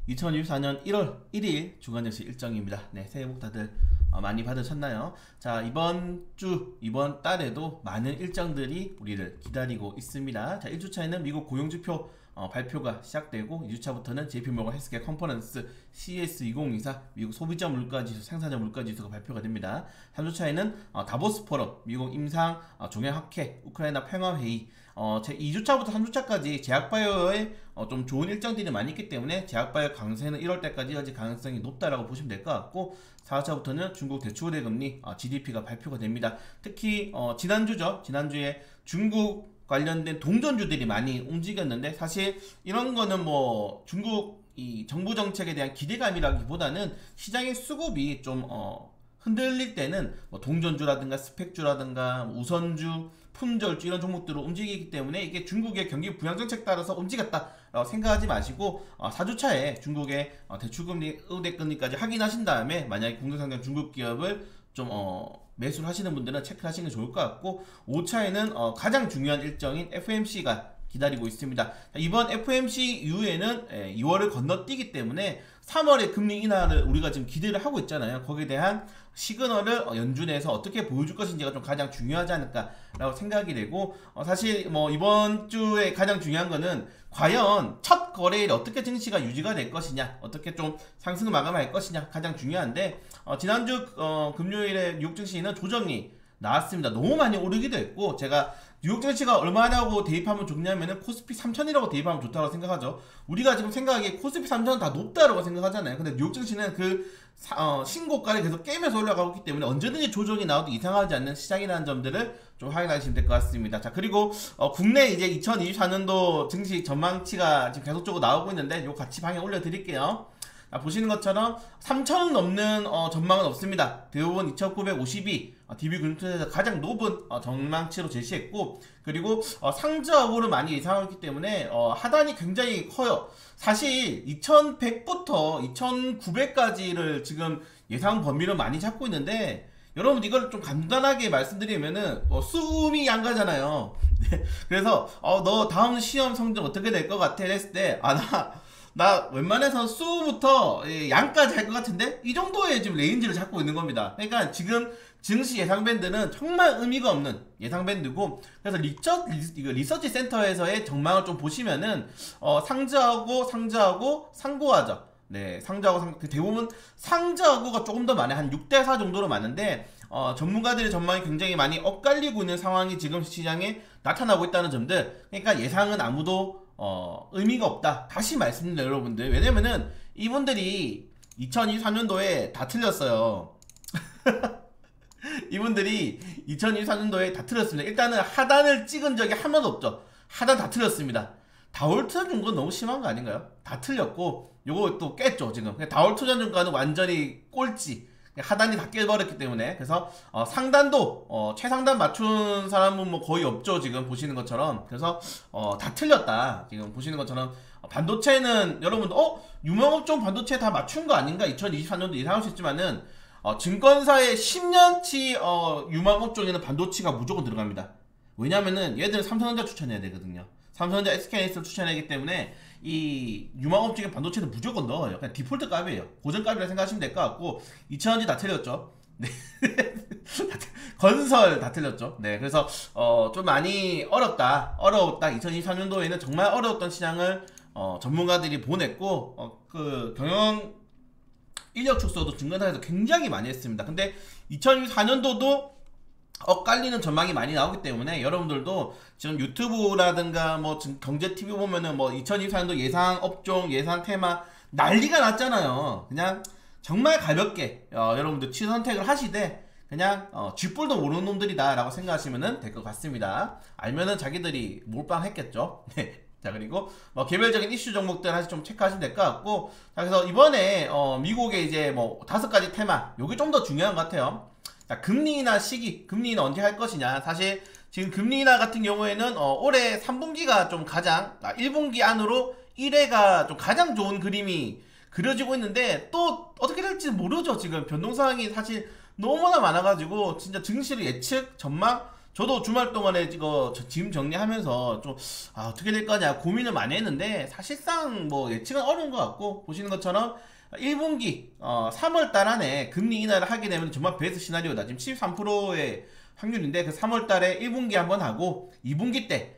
2024년 1월 1일 주간증시 일정입니다. 네, 새해 복 다들 많이 받으셨나요? 자, 이번 달에도 많은 일정들이 우리를 기다리고 있습니다. 자, 1주차에는 미국 고용지표 발표가 시작되고, 2주차부터는 JP모건 헬스케어 컨퍼런스 CS2024 미국 소비자 물가지수, 생산자 물가지수가 발표가 됩니다. 3주차에는 다보스 포럼, 미국 임상 종양학회, 우크라이나 평화회의, 제 2주차부터 3주차까지 제약바이오에 좀 좋은 일정들이 많이 있기 때문에 제약바이오 강세는 1월달까지 이어질 가능성이 높다라고 보시면 될 것 같고, 4주차부터는 중국 대출의 금리 GDP가 발표가 됩니다. 특히 지난주에 중국 관련된 동전주들이 많이 움직였는데, 사실 이런 거는 뭐 중국 이 정부 정책에 대한 기대감이라기보다는 시장의 수급이 좀 흔들릴 때는 뭐 동전주라든가 스펙주라든가 우선주, 품절주 이런 종목들로 움직이기 때문에 이게 중국의 경기 부양 정책 따라서 움직였다라고 생각하지 마시고, 4주차에 중국의 대출금리, 의대금리까지 확인하신 다음에 만약에 공동상장 중국 기업을 좀 매수를 하시는 분들은 체크하시는 게 좋을 것 같고, 5차에는 가장 중요한 일정인 FOMC가 기다리고 있습니다. 이번 FOMC 이후에는 2월을 건너뛰기 때문에 3월의 금리 인하를 우리가 지금 기대를 하고 있잖아요. 거기에 대한 시그널을 연준에서 어떻게 보여줄 것인지가 좀 가장 중요하지 않을까라고 생각이 되고, 사실 뭐 이번 주에 가장 중요한 거는 과연 첫 거래일에 어떻게 증시가 유지가 될 것이냐, 어떻게 좀 상승을 마감할 것이냐 가장 중요한데, 지난주 금요일에 뉴욕 증시는 조정이 나왔습니다. 너무 많이 오르기도 했고, 제가 뉴욕 증시가 얼마냐고 대입하면 좋냐면은 코스피 3000이라고 대입하면 좋다고 생각하죠. 우리가 지금 생각하기에 코스피 3000은 다 높다라고 생각하잖아요. 근데 뉴욕 증시는 그 신고가를 계속 깨면서 올라가고 있기 때문에 언제든지 조정이 나와도 이상하지 않는 시장이라는 점들을 좀 확인하시면 될 것 같습니다. 자, 그리고 국내 이제 2024년도 증시 전망치가 지금 계속적으로 나오고 있는데 요 같이 방에 올려드릴게요. 보시는 것처럼 3,000원 넘는 전망은 없습니다. 대부분 2,952 DB금융투자에서 가장 높은 전망치로 제시했고, 그리고 상저하고를 많이 예상하고 있기 때문에 하단이 굉장히 커요. 사실 2,100부터 2,900까지를 지금 예상 범위를 많이 잡고 있는데, 여러분 이걸 좀 간단하게 말씀드리면은 수음이 안 가잖아요. 그래서 너 다음 시험 성적 어떻게 될 것 같아? 했을 때 나 웬만해서 수부터 양까지 할 것 같은데, 이 정도의 지금 레인지를 잡고 있는 겁니다. 그러니까 지금 증시 예상 밴드는 정말 의미가 없는 예상 밴드고, 그래서 리서치 센터에서의 전망을 좀 보시면은 상저하고 상고하죠. 네, 상저하고 대부분 상저하고가 조금 더 많아요. 한 6대4 정도로 많은데, 전문가들의 전망이 굉장히 많이 엇갈리고 있는 상황이 지금 시장에 나타나고 있다는 점들. 그러니까 예상은 아무도 의미가 없다. 다시 말씀드려요, 여러분들. 왜냐면은 이분들이 2024년도에 다 틀렸어요. 이분들이 2024년도에 다 틀렸습니다. 일단은 하단을 찍은 적이 한 번도 없죠. 하단 다 틀렸습니다. 다올투자증권 너무 심한 거 아닌가요? 다 틀렸고, 요거 또 깼죠, 지금. 다올투자증권은 완전히 꼴찌. 하단이 다 깨버렸기 때문에. 그래서 상단도 최상단 맞춘 사람은 뭐 거의 없죠, 지금 보시는 것처럼. 그래서 다 틀렸다. 지금 보시는 것처럼 반도체는 여러분들 유명업종 반도체 다 맞춘 거 아닌가 2024년도 예상할 수 있지만은, 증권사의 10년치 유망업종에는 반도체가 무조건 들어갑니다. 왜냐면은 얘들은 삼성전자 추천해야 되거든요. 삼성전자, SK하이닉스를 추천해야 하기 때문에 이 유망업종의 반도체는 무조건 넣어요. 그냥 디폴트 값이에요. 고정값이라 생각하시면 될 것 같고, 2000원지 다 틀렸죠. 네. 건설 다 틀렸죠. 네. 그래서 좀 많이 어렵다. 2023년도에는 정말 어려웠던 시장을 전문가들이 보냈고, 그 경영 인력 축소도 증권사에서 굉장히 많이 했습니다. 근데 2024년도도 엇갈리는 전망이 많이 나오기 때문에, 여러분들도 지금 유튜브라든가 뭐 경제 TV 보면은 뭐 2024년도 예상 업종, 예상 테마 난리가 났잖아요. 그냥 정말 가볍게 여러분들 취선택을 하시되, 그냥 쥐뿔도 모르는 놈들이다 라고 생각하시면 될 것 같습니다. 알면은 자기들이 몰빵했겠죠. 네. 자, 그리고 뭐 개별적인 이슈 종목들 사실 좀 체크하시면 될 것 같고, 자, 그래서 이번에 미국의 이제 뭐 5가지 테마, 요게 좀 더 중요한 것 같아요. 자, 금리 인하 시기, 금리 인하 언제 할 것이냐. 사실 지금 금리 인하 같은 경우에는 올해 3분기가 좀 가장 1분기 안으로 1회가 좀 가장 좋은 그림이 그려지고 있는데, 또 어떻게 될지 모르죠. 지금 변동사항이 사실 너무나 많아가지고 진짜 증시를 예측 전망 저도 주말 동안에 이거 짐 정리하면서 좀 어떻게 될 거냐 고민을 많이 했는데 사실상 뭐 예측은 어려운 것 같고, 보시는 것처럼 1분기 3월달 안에 금리 인하를 하게 되면 정말 베스트 시나리오다. 지금 73%의 확률인데 그 3월달에 1분기 한번 하고 2분기 때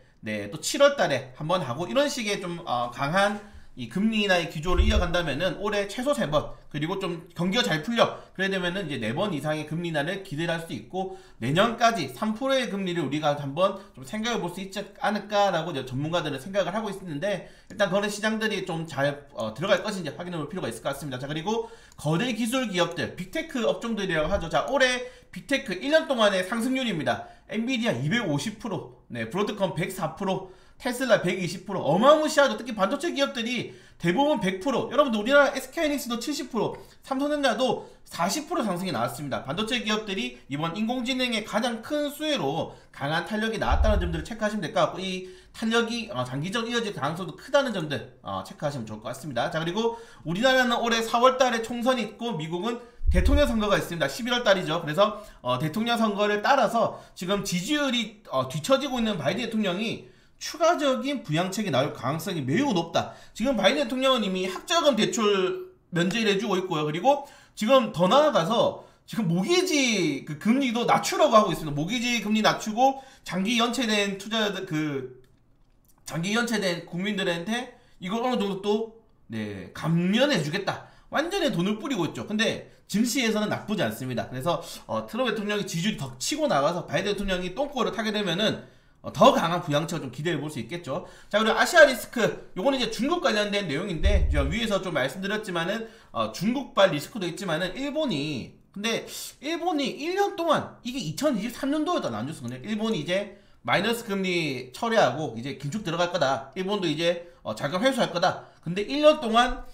또 7월달에 한번 하고 이런 식의 좀 강한 이 금리 인하의 기조를 이어간다면은 올해 최소 3번, 그리고 좀 경기가 잘 풀려 그래 되면은 이제 4번 이상의 금리 인하를 기대를 할 수 있고, 내년까지 3%의 금리를 우리가 한번 좀 생각해 볼 수 있지 않을까라고 이제 전문가들은 생각을 하고 있는데, 일단 거래 시장들이 좀 잘 들어갈 것인지 확인해 볼 필요가 있을 것 같습니다. 자, 그리고 거대 기술 기업들, 빅테크 업종들이라고 하죠. 자, 올해 빅테크 1년 동안의 상승률입니다. 엔비디아 250%, 브로드컴 104%, 테슬라 120%, 어마무시하죠. 특히 반도체 기업들이 대부분 100%, 여러분들 우리나라 SK하이닉스도 70%, 삼성전자도 40% 상승이 나왔습니다. 반도체 기업들이 이번 인공지능의 가장 큰 수혜로 강한 탄력이 나왔다는 점들을 체크하시면 될 것 같고, 이 탄력이 장기적 이어질 가능성도 크다는 점들 체크하시면 좋을 것 같습니다. 자, 그리고 우리나라는 올해 4월달에 총선이 있고 미국은 대통령 선거가 있습니다. 11월 달이죠. 그래서 대통령 선거를 따라서 지금 지지율이 뒤처지고 있는 바이든 대통령이 추가적인 부양책이 나올 가능성이 매우 높다. 지금 바이든 대통령은 이미 학자금 대출 면제를 해주고 있고요. 그리고 지금 더 나아가서 지금 모기지 그 금리도 낮추려고 하고 있습니다. 모기지 금리 낮추고 장기 연체된 투자자들, 장기 연체된 국민들한테 이걸 어느 정도 또 감면해주겠다. 완전히 돈을 뿌리고 있죠. 근데 증시에서는 나쁘지 않습니다. 그래서 트럼프 대통령이 지지율이 더 치고 나가서 바이든 대통령이 똥꼬를 타게 되면은 더 강한 부양책을 좀 기대해 볼 수 있겠죠. 자, 그리고 아시아 리스크, 요거는 이제 중국 관련된 내용인데, 제가 위에서 좀 말씀드렸지만은 중국발 리스크도 있지만은 근데 일본이 1년 동안, 이게 2023년도였다 나눠줬어. 근데 일본이 이제 마이너스 금리 철회하고 이제 긴축 들어갈 거다. 일본도 이제 자금 회수할 거다. 근데 1년 동안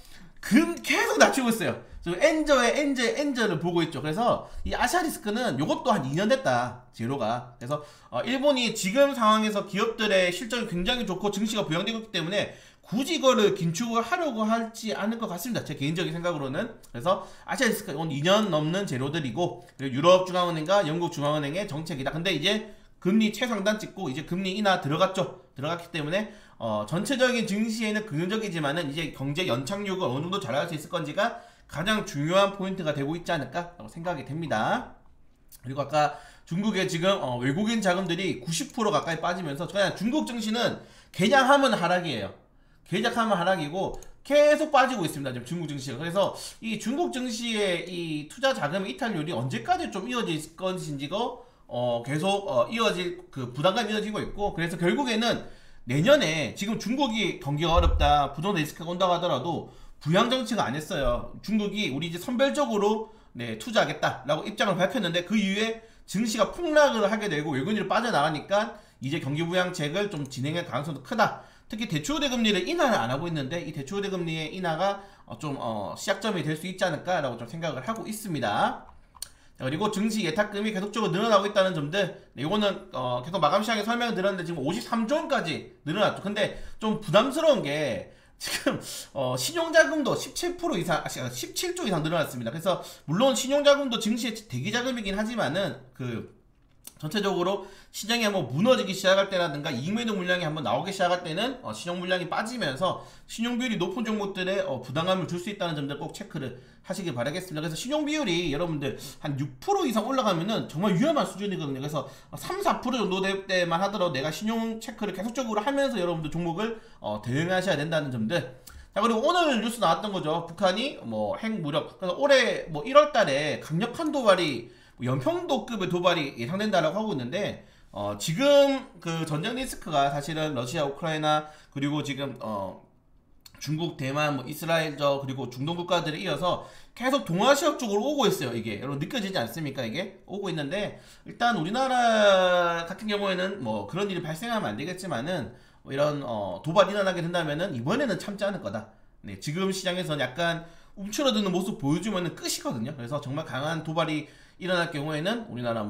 계속 낮추고 있어요. 엔저를 보고 있죠. 그래서 이 아시아 리스크는 요것도 한 2년 됐다, 제로가. 그래서 일본이 지금 상황에서 기업들의 실적이 굉장히 좋고 증시가 부양되고 있기 때문에 굳이 이거를 긴축을 하려고 하지 않을 것 같습니다, 제 개인적인 생각으로는. 그래서 아시아 리스크 이건 2년 넘는 제로들이고, 그리고 유럽 중앙은행과 영국 중앙은행의 정책이다. 근데 이제 금리 최상단 찍고 이제 금리 인하 들어갔기 때문에 전체적인 증시에는 긍정적이지만은 이제 경제 연착륙을 어느 정도 잘할 수 있을 건지가 가장 중요한 포인트가 되고 있지 않을까라고 생각이 됩니다. 그리고 아까 중국의 지금 외국인 자금들이 90% 가까이 빠지면서 그냥 중국 증시는 개장하면 하락이에요. 개장하면 하락이고 계속 빠지고 있습니다, 지금 중국 증시가. 그래서 이 중국 증시의 이 투자 자금 이탈률이 언제까지 좀 이어질 것인지가 계속 이어질 그 부담감이 이어지고 있고, 그래서 결국에는 내년에 지금 중국이 경기가 어렵다, 부동산 리스크가 온다고 하더라도 부양 정책을 안 했어요. 중국이 우리 이제 선별적으로 투자하겠다라고 입장을 밝혔는데, 그 이후에 증시가 폭락을 하게 되고 외국인들이 빠져나가니까 이제 경기 부양책을 좀 진행할 가능성도 크다. 특히 대출우대 금리를 인하를 안 하고 있는데, 이 대출우대 금리의 인하가 좀 시작점이 될 수 있지 않을까라고 좀 생각을 하고 있습니다. 자, 그리고 증시 예탁금이 계속적으로 늘어나고 있다는 점들, 이거는 계속 마감 시장에 설명을 드렸는데 지금 53조 원까지 늘어났죠. 근데 좀 부담스러운 게 지금 신용자금도 17% 이상, 17조 이상 늘어났습니다. 그래서 물론 신용자금도 증시의 대기자금이긴 하지만은 전체적으로 시장이 한번 무너지기 시작할 때라든가 이익매도 물량이 한번 나오기 시작할 때는 신용 물량이 빠지면서 신용 비율이 높은 종목들에 부담감을 줄 수 있다는 점들 꼭 체크를 하시길 바라겠습니다. 그래서 신용 비율이 여러분들 한 6% 이상 올라가면은 정말 위험한 수준이거든요. 그래서 3, 4% 정도 될 때만 하더라도 내가 신용 체크를 계속적으로 하면서 여러분들 종목을 대응하셔야 된다는 점들. 자, 그리고 오늘 뉴스 나왔던 거죠. 북한이 핵 무력. 그래서 올해 1월 달에 강력한 도발이 연평도급의 도발이 예상된다라고 하고 있는데, 지금 그 전쟁 리스크가 사실은 러시아, 우크라이나, 그리고 지금 중국, 대만, 이스라엘저, 그리고 중동 국가들에 이어서 계속 동아시아 쪽으로 오고 있어요. 이게 여러분 느껴지지 않습니까? 이게 오고 있는데, 일단 우리나라 같은 경우에는 그런 일이 발생하면 안 되겠지만은 이런 도발이 일어나게 된다면은 이번에는 참지 않을 거다. 지금 시장에서는 약간 움츠러드는 모습 보여주면은 끝이거든요. 그래서 정말 강한 도발이 일어날 경우에는 우리나라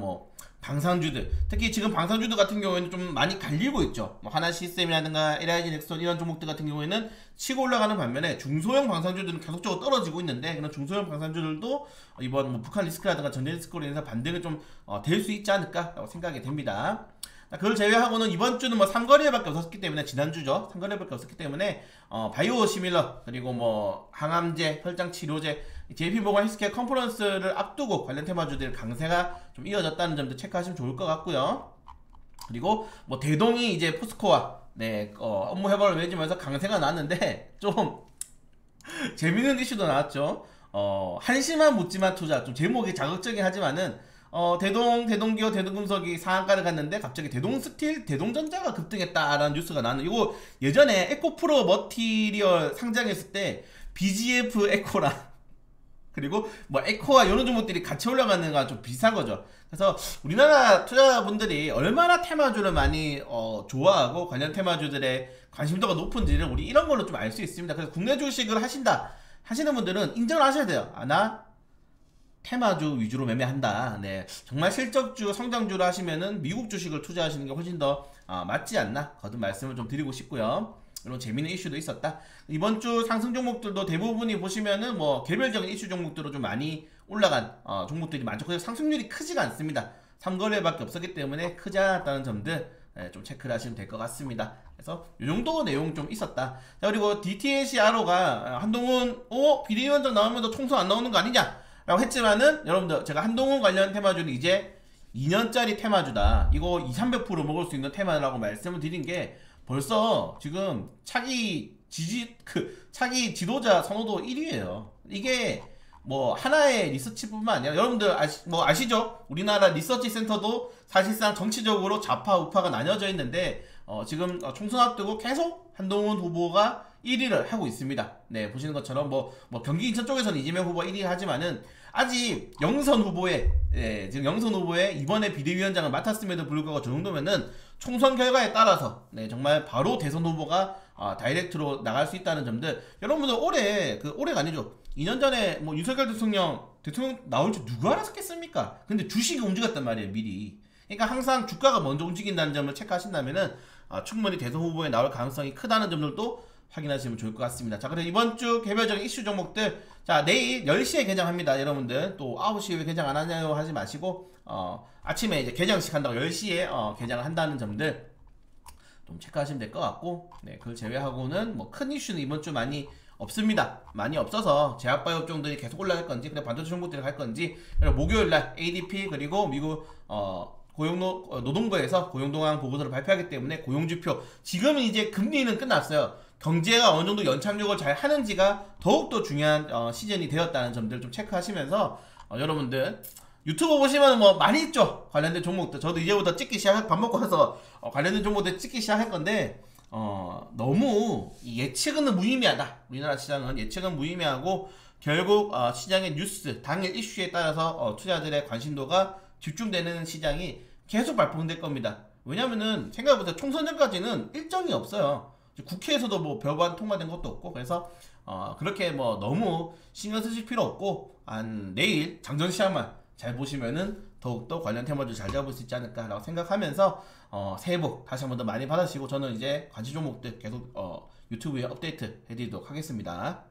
방산주들, 특히 지금 방산주들 같은 경우에는 좀 많이 갈리고 있죠. 뭐 하나 시스템이라든가 LIG 넥슨 이런 종목들 같은 경우에는 치고 올라가는 반면에 중소형 방산주들은 계속적으로 떨어지고 있는데, 그런 중소형 방산주들도 이번 뭐 북한 리스크라든가 전쟁 리스크로 인해서 반등이 좀 될 수 있지 않을까라고 생각이 됩니다. 그걸 제외하고는 이번 주는 뭐 삼거리밖에 없었기 때문에, 지난주죠, 삼거리밖에 없었기 때문에 바이오 시밀러, 그리고 뭐 항암제, 혈장 치료제, JP모건 헬스케어 컨퍼런스를 앞두고 관련 테마주들 강세가 좀 이어졌다는 점도 체크하시면 좋을 것 같고요. 그리고 뭐 대동이 이제 포스코와 업무 협약을 맺으면서 강세가 나왔는데, 좀 재밌는 이슈도 나왔죠. 한심한 묻지마 투자, 좀 제목이 자극적이긴 하지만은 대동기업 대동금속이 상한가를 갔는데 갑자기 대동스틸, 대동전자가 급등했다라는 뉴스가 나는, 이거 예전에 에코프로 머티리얼 상장했을 때 BGF 에코랑 그리고 뭐 에코와 이런 종목들이 같이 올라가는 거랑 좀 비슷한 거죠. 그래서 우리나라 투자자분들이 얼마나 테마주를 많이 좋아하고 관련 테마주들의 관심도가 높은지를 우리 이런 걸로 좀 알 수 있습니다. 그래서 국내 주식을 하시는 분들은 인정을 하셔야 돼요. 나 테마주 위주로 매매한다. 네, 정말 실적주, 성장주를 하시면은 미국 주식을 투자하시는 게 훨씬 더 맞지 않나, 거듭 말씀을 좀 드리고 싶고요. 이런 재밌는 이슈도 있었다. 이번 주 상승 종목들도 대부분이 보시면은 뭐 개별적인 이슈 종목들로 좀 많이 올라간 종목들이 많죠. 그래서 상승률이 크지가 않습니다. 3거래밖에 없었기 때문에 크지 않았다는 점들 좀 체크를 하시면 될 것 같습니다. 그래서 이 정도 내용 좀 있었다. 자, 그리고 DTC RO가 한동훈 비대위원장 나오면서 총선 안 나오는 거 아니냐 라고 했지만은, 여러분들 제가 한동훈 관련 테마주는 이제 2년짜리 테마주다, 이거 200~300% 먹을 수 있는 테마라고 말씀을 드린 게 벌써 지금 차기 지도자 선호도 1위예요. 이게 뭐 하나의 리서치뿐만 아니라, 여러분들 아시죠? 우리나라 리서치 센터도 사실상 정치적으로 좌파 우파가 나뉘어져 있는데 지금 총선 앞두고 계속 한동훈 후보가 1위를 하고 있습니다. 네, 보시는 것처럼 뭐 경기 인천 쪽에서는 이재명 후보가 1위 하지만은 아직 영선 후보의 이번에 비대위원장을 맡았음에도 불구하고 저 정도면은 총선 결과에 따라서 정말 바로 대선 후보가 다이렉트로 나갈 수 있다는 점들, 여러분들 올해가 아니죠, 2년 전에 뭐 윤석열 대통령 나올 줄 누가 알았겠습니까? 근데 주식이 움직였단 말이에요, 미리. 그러니까 항상 주가가 먼저 움직인다는 점을 체크하신다면은 충분히 대선 후보에 나올 가능성이 크다는 점들도 확인하시면 좋을 것 같습니다. 자, 그럼 이번 주 개별적인 이슈 종목들, 자, 내일 10시에 개장합니다. 여러분들 또 9시에 왜 개장 안 하냐고 하지 마시고 아침에 이제 개장식 한다고 10시에 개장을 한다는 점들 좀 체크하시면 될 것 같고, 그걸 제외하고는 뭐 큰 이슈는 이번 주 많이 없습니다. 많이 없어서 제약바이오 업종들이 계속 올라갈 건지, 그리고 반도체 종목들이 갈 건지, 그리고 목요일날 ADP 그리고 미국 노동부에서 고용동향 보고서를 발표하기 때문에 고용지표, 지금은 이제 금리는 끝났어요. 경제가 어느 정도 연착륙을 잘 하는지가 더욱더 중요한 시즌이 되었다는 점들 좀 체크하시면서 여러분들 유튜브 보시면 뭐 많이 있죠, 관련된 종목들. 저도 이제부터 밥 먹고 와서 관련된 종목들 찍기 시작할 건데 너무 예측은 무의미하다. 우리나라 시장은 예측은 무의미하고 결국 시장의 뉴스, 당일 이슈에 따라서 투자들의 관심도가 집중되는 시장이 계속 발생될 겁니다. 왜냐면은 생각해보세요. 총선 전까지는 일정이 없어요. 국회에서도 뭐 별반 통과된 것도 없고, 그래서 그렇게 뭐 너무 신경 쓰실 필요 없고, 내일 장전 시장만 잘 보시면은 더욱더 관련 테마주 잘 잡을 수 있지 않을까라고 생각하면서 새해 복 다시 한 번 더 많이 받으시고, 저는 이제 관심 종목들 계속 유튜브에 업데이트 해드리도록 하겠습니다.